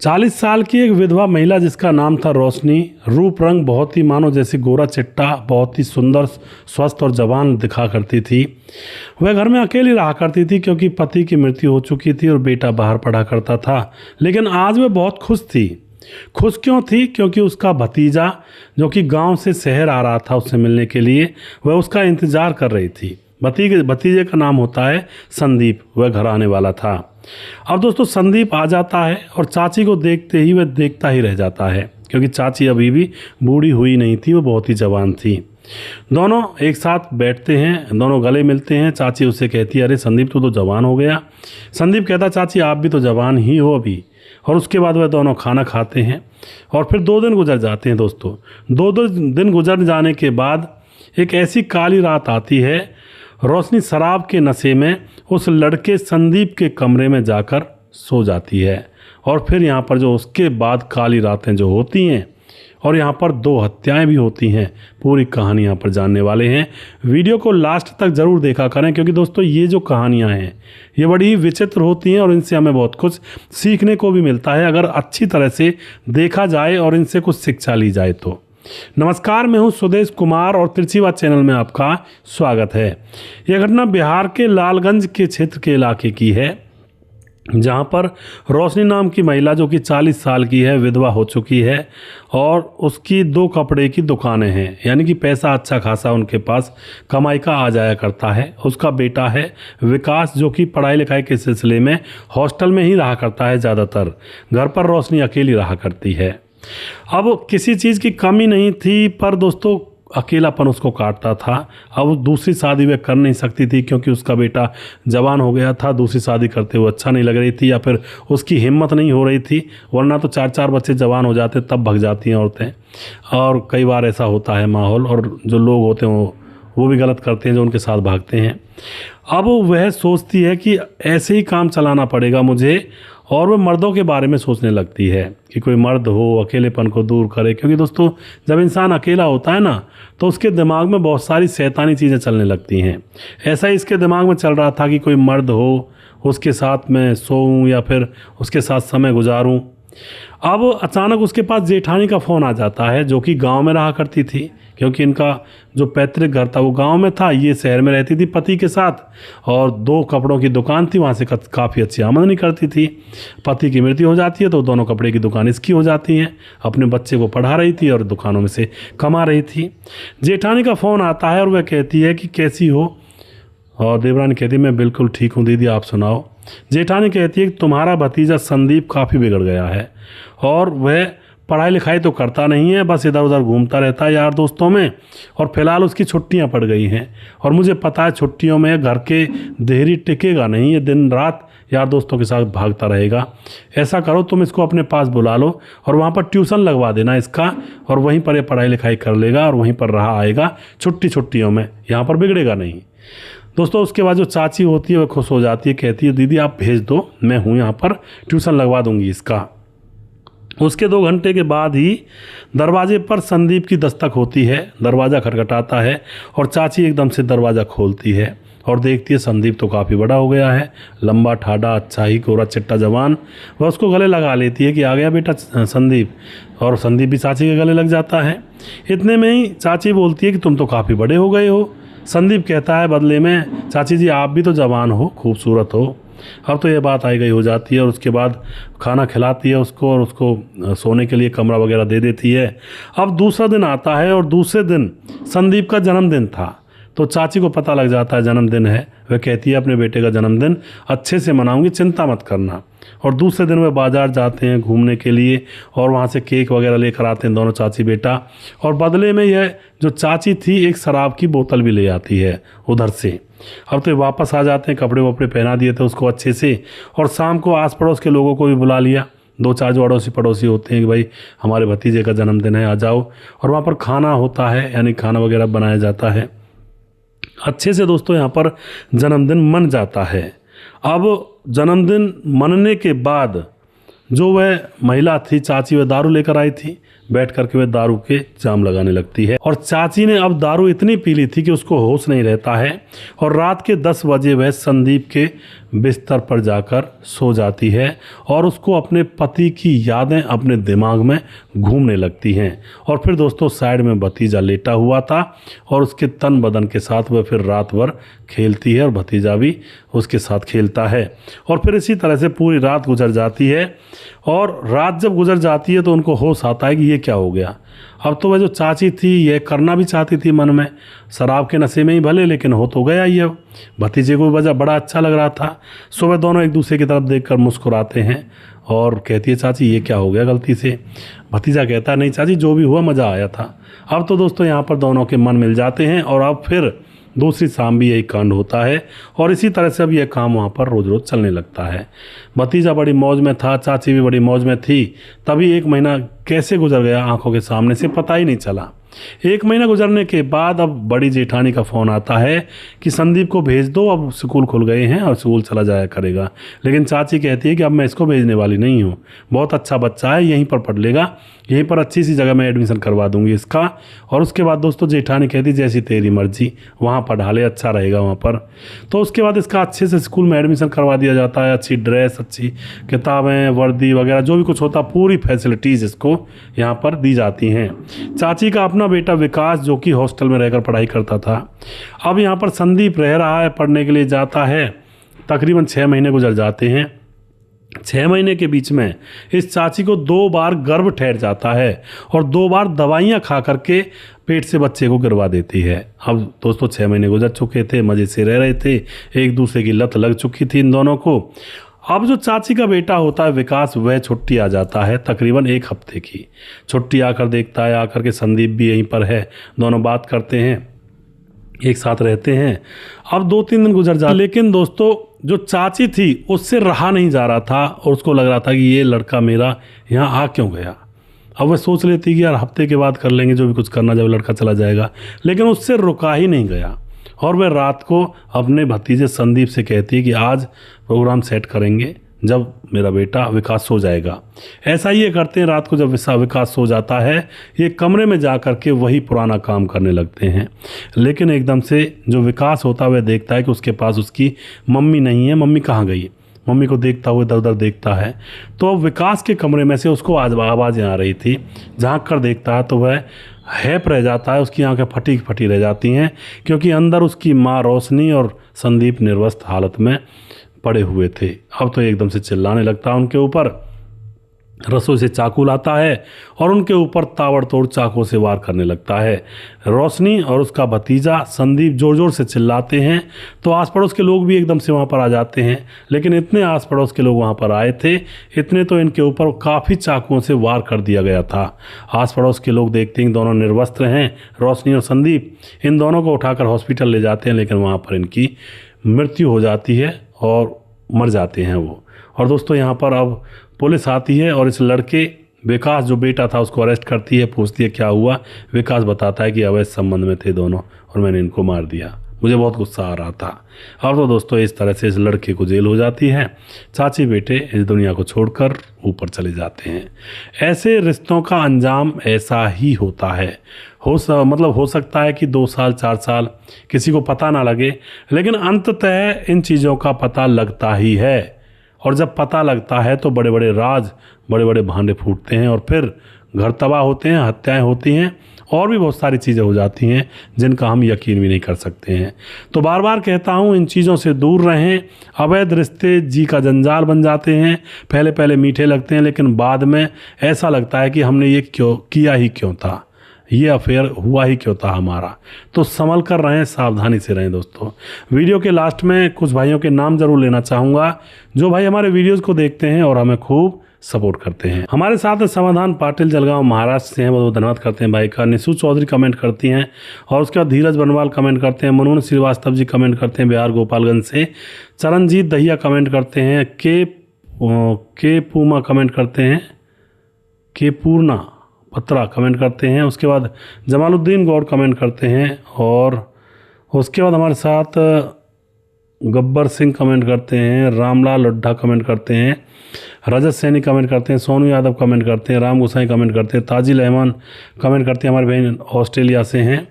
40 साल की एक विधवा महिला जिसका नाम था रोशनी, रूप रंग बहुत ही मानो जैसे गोरा चिट्टा, बहुत ही सुंदर, स्वस्थ और जवान दिखा करती थी। वह घर में अकेली रहा करती थी क्योंकि पति की मृत्यु हो चुकी थी और बेटा बाहर पढ़ा करता था। लेकिन आज वह बहुत खुश थी। खुश क्यों थी? क्योंकि उसका भतीजा जो कि गांव से शहर आ रहा था उससे मिलने के लिए, वह उसका इंतजार कर रही थी। भतीजे का नाम होता है संदीप। वह घर आने वाला था। अब दोस्तों संदीप आ जाता है और चाची को देखते ही वह देखता ही रह जाता है क्योंकि चाची अभी भी बूढ़ी हुई नहीं थी, वो बहुत ही जवान थी। दोनों एक साथ बैठते हैं, दोनों गले मिलते हैं। चाची उसे कहती है, अरे संदीप तू तो जवान हो गया। संदीप कहता, चाची आप भी तो जवान ही हो अभी। और उसके बाद वह दोनों खाना खाते हैं और फिर 2 दिन गुजर जाते हैं। दोस्तों 2 दिन गुजर जाने के बाद एक ऐसी काली रात आती है। रोशनी शराब के नशे में उस लड़के संदीप के कमरे में जाकर सो जाती है। और फिर यहाँ पर जो उसके बाद काली रातें जो होती हैं और यहाँ पर 2 हत्याएं भी होती हैं, पूरी कहानी यहाँ पर जानने वाले हैं। वीडियो को लास्ट तक ज़रूर देखा करें क्योंकि दोस्तों ये जो कहानियाँ हैं ये बड़ी ही विचित्र होती हैं और इनसे हमें बहुत कुछ सीखने को भी मिलता है अगर अच्छी तरह से देखा जाए और इनसे कुछ शिक्षा ली जाए तो। नमस्कार, मैं हूं सुदेश कुमार और तिरछीवाद चैनल में आपका स्वागत है। यह घटना बिहार के लालगंज के क्षेत्र के इलाके की है जहां पर रोशनी नाम की महिला जो कि 40 साल की है, विधवा हो चुकी है और उसकी 2 कपड़े की दुकानें हैं, यानी कि पैसा अच्छा खासा उनके पास कमाई का आ जाया करता है। उसका बेटा है विकास जो कि पढ़ाई लिखाई के सिलसिले में हॉस्टल में ही रहा करता है ज़्यादातर। घर पर रोशनी अकेली रहा करती है। अब किसी चीज़ की कमी नहीं थी पर दोस्तों अकेलापन उसको काटता था। अब दूसरी शादी वह कर नहीं सकती थी क्योंकि उसका बेटा जवान हो गया था। दूसरी शादी करते हुए अच्छा नहीं लग रही थी या फिर उसकी हिम्मत नहीं हो रही थी, वरना तो 4-4 बच्चे जवान हो जाते तब भग जाती हैं औरतें। और कई बार ऐसा होता है माहौल, और जो लोग होते हैं वो भी गलत करते हैं जो उनके साथ भागते हैं। अब वह सोचती है कि ऐसे ही काम चलाना पड़ेगा मुझे, और वह मर्दों के बारे में सोचने लगती है कि कोई मर्द हो अकेलेपन को दूर करे। क्योंकि दोस्तों जब इंसान अकेला होता है ना तो उसके दिमाग में बहुत सारी शैतानी चीज़ें चलने लगती हैं। ऐसा ही इसके दिमाग में चल रहा था कि कोई मर्द हो, उसके साथ मैं सोऊं या फिर उसके साथ समय गुजारूं। अब अचानक उसके पास जेठानी का फ़ोन आ जाता है जो कि गांव में रहा करती थी क्योंकि इनका जो पैतृक घर था वो गांव में था, ये शहर में रहती थी पति के साथ और 2 कपड़ों की दुकान थी, वहाँ से काफ़ी अच्छी आमदनी करती थी। पति की मृत्यु हो जाती है तो दोनों कपड़े की दुकान इसकी हो जाती हैं। अपने बच्चे को पढ़ा रही थी और दुकानों में से कमा रही थी। जेठानी का फ़ोन आता है और वह कहती है कि कैसी हो, और देवरानी कहती है मैं बिल्कुल ठीक हूँ दीदी, आप सुनाओ। जेठानी कहती है कि तुम्हारा भतीजा संदीप काफ़ी बिगड़ गया है और वह पढ़ाई लिखाई तो करता नहीं है, बस इधर उधर घूमता रहता है यार दोस्तों में, और फिलहाल उसकी छुट्टियां पड़ गई हैं और मुझे पता है छुट्टियों में घर के देहरी टिकेगा नहीं, ये दिन रात यार दोस्तों के साथ भागता रहेगा। ऐसा करो तुम इसको अपने पास बुला लो और वहाँ पर ट्यूशन लगवा देना इसका, और वहीं पर ये पढ़ाई लिखाई कर लेगा और वहीं पर रहा आएगा छुट्टियों में, यहाँ पर बिगड़ेगा नहीं। दोस्तों उसके बाद जो चाची होती है वह खुश हो जाती है, कहती है दीदी आप भेज दो, मैं हूँ यहाँ पर, ट्यूशन लगवा दूँगी इसका। उसके 2 घंटे के बाद ही दरवाजे पर संदीप की दस्तक होती है। दरवाज़ा खटखटाता है और चाची एकदम से दरवाज़ा खोलती है और देखती है संदीप तो काफ़ी बड़ा हो गया है, लंबा ठाडा, अच्छा ही गोरा चिट्टा जवान। वह उसको गले लगा लेती है कि आ गया बेटा संदीप, और संदीप भी चाची के गले लग जाता है। इतने में ही चाची बोलती है कि तुम तो काफ़ी बड़े हो गए हो। संदीप कहता है बदले में, चाची जी आप भी तो जवान हो, खूबसूरत हो। अब तो ये बात आई गई हो जाती है और उसके बाद खाना खिलाती है उसको और उसको सोने के लिए कमरा वगैरह दे देती है। अब दूसरा दिन आता है और दूसरे दिन संदीप का जन्मदिन था, तो चाची को पता लग जाता है जन्मदिन है। वह कहती है अपने बेटे का जन्मदिन अच्छे से मनाऊंगी, चिंता मत करना। और दूसरे दिन वे बाज़ार जाते हैं घूमने के लिए और वहाँ से केक वगैरह लेकर आते हैं दोनों चाची बेटा, और बदले में यह जो चाची थी एक शराब की बोतल भी ले आती है उधर से। अब तो वापस आ जाते हैं, कपड़े वपड़े पहना दिए थे उसको अच्छे से, और शाम को आस पड़ोस के लोगों को भी बुला लिया। 2-4 जो अड़ोसी पड़ोसी होते हैं कि भाई हमारे भतीजे का जन्मदिन है, आ जाओ। और वहाँ पर खाना होता है, यानी खाना वगैरह बनाया जाता है अच्छे से। दोस्तों यहाँ पर जन्मदिन मन जाता है। अब जन्मदिन मनने के बाद जो वह महिला थी चाची, वह दारू लेकर आई थी। बैठ करके वह दारू के जाम लगाने लगती है। और चाची ने अब दारू इतनी पी ली थी कि उसको होश नहीं रहता है और रात के 10 बजे वह संदीप के बिस्तर पर जाकर सो जाती है और उसको अपने पति की यादें अपने दिमाग में घूमने लगती हैं। और फिर दोस्तों साइड में भतीजा लेटा हुआ था और उसके तन बदन के साथ वह फिर रात भर खेलती है और भतीजा भी उसके साथ खेलता है। और फिर इसी तरह से पूरी रात गुजर जाती है। और रात जब गुजर जाती है तो उनको होश आता है कि ये क्या हो गया। अब तो वह जो चाची थी ये करना भी चाहती थी मन में, शराब के नशे में ही भले, लेकिन हो तो गया ये। भतीजे को वजह बड़ा अच्छा लग रहा था। सुबह दोनों एक दूसरे की तरफ देखकर मुस्कुराते हैं और कहती है चाची ये क्या हो गया गलती से। भतीजा कहता है नहीं चाची जो भी हुआ मज़ा आया था। अब तो दोस्तों यहाँ पर दोनों के मन मिल जाते हैं और अब फिर दूसरी शाम भी यही कांड होता है और इसी तरह से अब यह काम वहाँ पर रोज़ रोज़ चलने लगता है। भतीजा बड़ी मौज में था, चाची भी बड़ी मौज में थी। तभी 1 महीना कैसे गुजर गया आंखों के सामने से पता ही नहीं चला। 1 महीना गुजरने के बाद अब बड़ी जेठानी का फ़ोन आता है कि संदीप को भेज दो, अब स्कूल खुल गए हैं और स्कूल चला जाया करेगा। लेकिन चाची कहती है कि अब मैं इसको भेजने वाली नहीं हूँ, बहुत अच्छा बच्चा है, यहीं पर पढ़ लेगा, यहीं पर अच्छी सी जगह में एडमिशन करवा दूंगी इसका। और उसके बाद दोस्तों जेठानी कहती जैसी तेरी मर्जी, वहाँ पढ़ा ले, अच्छा रहेगा वहाँ पर। तो उसके बाद इसका अच्छे से स्कूल में एडमिशन करवा दिया जाता है, अच्छी ड्रेस, अच्छी किताबें, वर्दी वगैरह जो भी कुछ होता पूरी फैसिलिटीज़ इसको यहाँ पर दी जाती हैं। चाची का अपना बेटा विकास जो कि हॉस्टल में रहकर पढ़ाई करता था, अब यहाँ पर संदीप रह रहा है, पढ़ने के लिए जाता है। तकरीबन 6 महीने गुजर जाते हैं। 6 महीने के बीच में इस चाची को 2 बार गर्भ ठहर जाता है और 2 बार दवाइयाँ खा करके पेट से बच्चे को गिरवा देती है। अब दोस्तों 6 महीने गुजर चुके थे, मज़े से रह रहे थे, एक दूसरे की लत लग चुकी थी इन दोनों को। अब जो चाची का बेटा होता है विकास, वह छुट्टी आ जाता है तकरीबन 1 हफ्ते की छुट्टी आकर देखता है, आकर के संदीप भी यहीं पर है, दोनों बात करते हैं, एक साथ रहते हैं। अब 2-3 दिन गुजर जाते, लेकिन दोस्तों जो चाची थी उससे रहा नहीं जा रहा था और उसको लग रहा था कि ये लड़का मेरा यहाँ आ क्यों गया। अब वह सोच लेती कि यार हफ्ते के बाद कर लेंगे जो भी कुछ करना, जब लड़का चला जाएगा, लेकिन उससे रुका ही नहीं गया। और वह रात को अपने भतीजे संदीप से कहती है कि आज प्रोग्राम सेट करेंगे जब मेरा बेटा विकास सो जाएगा। ऐसा ही ये करते हैं, रात को जब विकास सो जाता है ये कमरे में जा कर के वही पुराना काम करने लगते हैं। लेकिन एकदम से जो विकास होता है वह देखता है कि उसके पास उसकी मम्मी नहीं है, मम्मी कहाँ गई। मम्मी को देखता हुआ इधर उधर देखता है तो अब विकास के कमरे में से उसको आवाज़ें आ रही थी। झाँक कर देखता है तो वह हैप रह जाता है, उसकी आंखें फटी फटी रह जाती हैं क्योंकि अंदर उसकी माँ रोशनी और संदीप निर्वस्त हालत में पड़े हुए थे। अब तो एकदम से चिल्लाने लगता है उनके ऊपर, रसोई से चाकू लाता है और उनके ऊपर ताबड़तोड़ चाकू से वार करने लगता है। रोशनी और उसका भतीजा संदीप जोर जोर से चिल्लाते हैं तो आस पड़ोस के लोग भी एकदम से वहाँ पर आ जाते हैं। लेकिन इतने आस पड़ोस के लोग वहाँ पर आए थे, इतने तो इनके ऊपर काफ़ी चाकुओं से वार कर दिया गया था। आस पड़ोस के लोग देखते हैं दोनों निर्वस्त्र हैं, रोशनी और संदीप, इन दोनों को उठाकर हॉस्पिटल ले जाते हैं, लेकिन वहाँ पर इनकी मृत्यु हो जाती है और मर जाते हैं वो। और दोस्तों यहाँ पर अब पुलिस आती है और इस लड़के विकास जो बेटा था उसको अरेस्ट करती है, पूछती है क्या हुआ। विकास बताता है कि अवैध संबंध में थे दोनों और मैंने इनको मार दिया, मुझे बहुत गुस्सा आ रहा था। और तो दोस्तों इस तरह से इस लड़के को जेल हो जाती है। चाची बेटे इस दुनिया को छोड़कर ऊपर चले जाते हैं। ऐसे रिश्तों का अंजाम ऐसा ही होता है। हो सकता है कि 2 साल 4 साल किसी को पता ना लगे, लेकिन अंततः इन चीज़ों का पता लगता ही है। और जब पता लगता है तो बड़े बड़े राज, बड़े बड़े भांडे फूटते हैं और फिर घर तबाह होते हैं, हत्याएं होती हैं और भी बहुत सारी चीज़ें हो जाती हैं जिनका हम यकीन भी नहीं कर सकते हैं। तो बार बार कहता हूँ इन चीज़ों से दूर रहें। अवैध रिश्ते जी का जंजाल बन जाते हैं। पहले पहले मीठे लगते हैं लेकिन बाद में ऐसा लगता है कि हमने ये क्यों किया ही क्यों था, ये अफेयर हुआ ही क्यों था हमारा। तो संभल कर रहें, सावधानी से रहें। दोस्तों वीडियो के लास्ट में कुछ भाइयों के नाम जरूर लेना चाहूँगा जो भाई हमारे वीडियोज़ को देखते हैं और हमें खूब सपोर्ट करते हैं। हमारे साथ समाधान पाटिल जलगांव महाराष्ट्र से हैं, बहुत धन्यवाद करते हैं भाई का। निशु चौधरी कमेंट करती हैं और उसके बाद धीरज बनवाल कमेंट करते हैं। मनोज श्रीवास्तव जी कमेंट करते हैं बिहार गोपालगंज से। चरणजीत दहिया कमेंट करते हैं। के पूमा कमेंट करते हैं। के पूर्णा पत्रा कमेंट करते हैं। उसके बाद जमालुद्दीन गौर कमेंट करते हैं और उसके बाद हमारे साथ गब्बर सिंह कमेंट करते हैं, रामलाल लड्ढा कमेंट करते हैं, रजत सैनी कमेंट करते हैं, सोनू यादव कमेंट करते हैं, राम गोसाई कमेंट करते हैं, ताजिल अहमद कमेंट करते हैं, हमारे बहन ऑस्ट्रेलिया से हैं।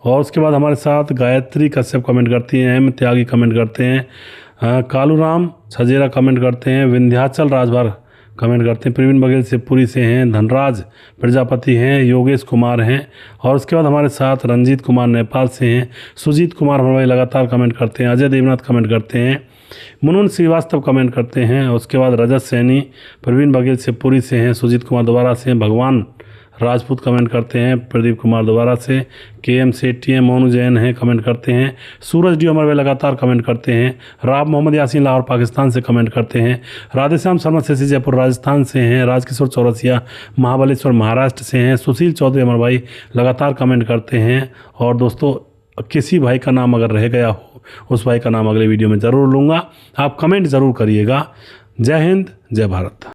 और उसके बाद हमारे साथ गायत्री कश्यप कमेंट करती हैं, अहमद त्यागी कमेंट करते हैं, कालूराम छजेरा कमेंट करते हैं, विंध्याचल राजभर कमेंट करते हैं, प्रवीण बघेल शिवपुरी से हैं, धनराज प्रजापति हैं, योगेश कुमार हैं। और उसके बाद हमारे साथ रंजीत कुमार नेपाल से हैं, सुजीत कुमार हमारे भाई लगातार कमेंट करते हैं, अजय देवनाथ कमेंट करते हैं, मुनुन श्रीवास्तव कमेंट करते हैं। उसके बाद रजत सैनी प्रवीण बघेल शिवपुरी से हैं, सुजीत कुमार दोबारा से हैं, भगवान राजपूत कमेंट करते हैं, प्रदीप कुमार दोबारा से, KM सेठी हैं, मोनू जैन हैं कमेंट करते हैं, सूरज डी हमारे लगातार कमेंट करते हैं, राब मोहम्मद यासीन लाहौर पाकिस्तान से कमेंट करते हैं, राधेश्याम शर्मा शशि जयपुर राजस्थान से हैं, राजकिशोर चौरसिया महाबलेश्वर महाराष्ट्र से हैं, सुशील चौधरी हमारे भाई लगातार कमेंट करते हैं। और दोस्तों किसी भाई का नाम अगर रह गया हो उस भाई का नाम अगले वीडियो में ज़रूर लूँगा, आप कमेंट ज़रूर करिएगा। जय हिंद, जय भारत।